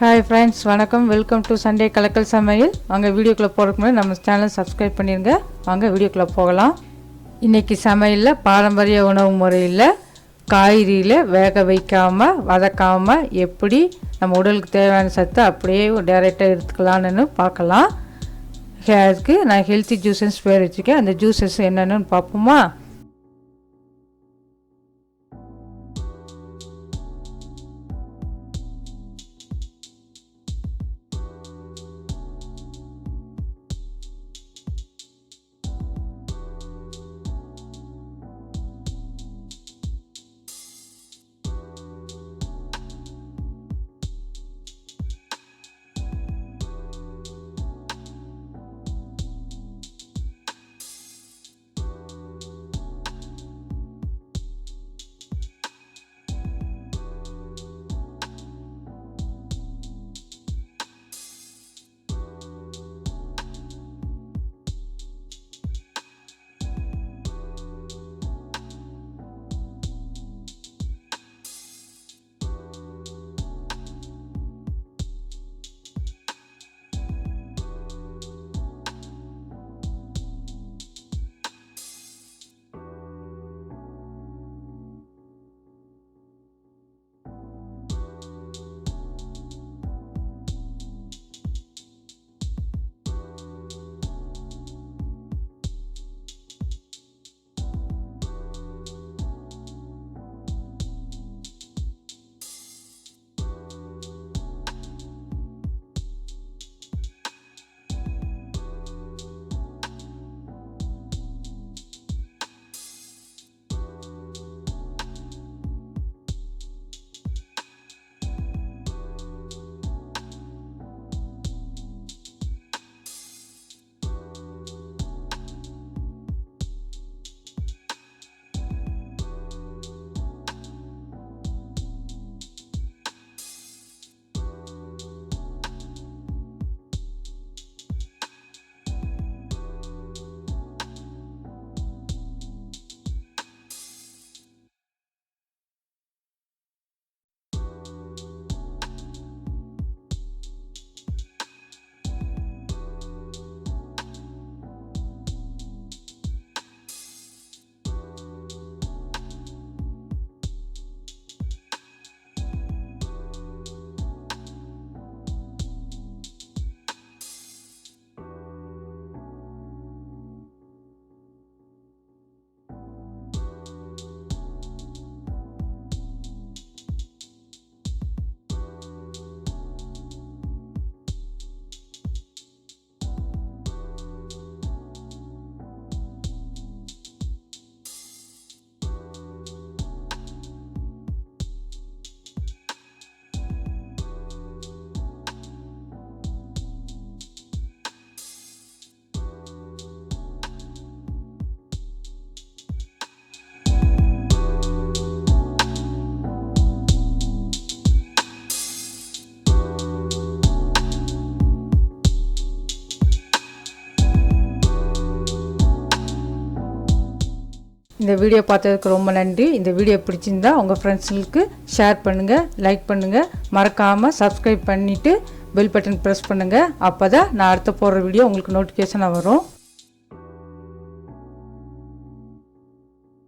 Hi friends, வணக்கம். Welcome to Sunday கலக்கல் சமையல். வாங்க வீடியோக்குள்ளே போகிறதுக்கு முன்னாடி நம்ம சேனலை சப்ஸ்கிரைப் பண்ணிடுங்க. வாங்க வீடியோக்குள்ளே போகலாம். இன்றைக்கி சமையலில் பாரம்பரிய உணவு முறையில் காய்கறியில் வேக வைக்காமல் வதக்காமல் எப்படி நம்ம உடலுக்கு தேவையான சத்து அப்படியே டைரெக்டாக எடுத்துக்கலான்னு பார்க்கலாம். அதுக்கு நான் ஹெல்த்தி ஜூஸஸ் பேர் வச்சுருக்கேன். அந்த ஜூஸஸ் என்னென்னு பார்ப்போமா? இந்த வீடியோ பார்த்ததுக்கு ரொம்ப நன்றி. இந்த வீடியோ பிடிச்சிருந்தா உங்கள் ஃப்ரெண்ட்ஸுங்களுக்கு ஷேர் பண்ணுங்கள், லைக் பண்ணுங்கள். மறக்காமல் சப்ஸ்கிரைப் பண்ணிவிட்டு பெல் பட்டன் ப்ரெஸ் பண்ணுங்கள். அப்போ தான் நான் அடுத்த போடுற வீடியோ உங்களுக்கு நோட்டிஃபிகேஷனாக வரும்.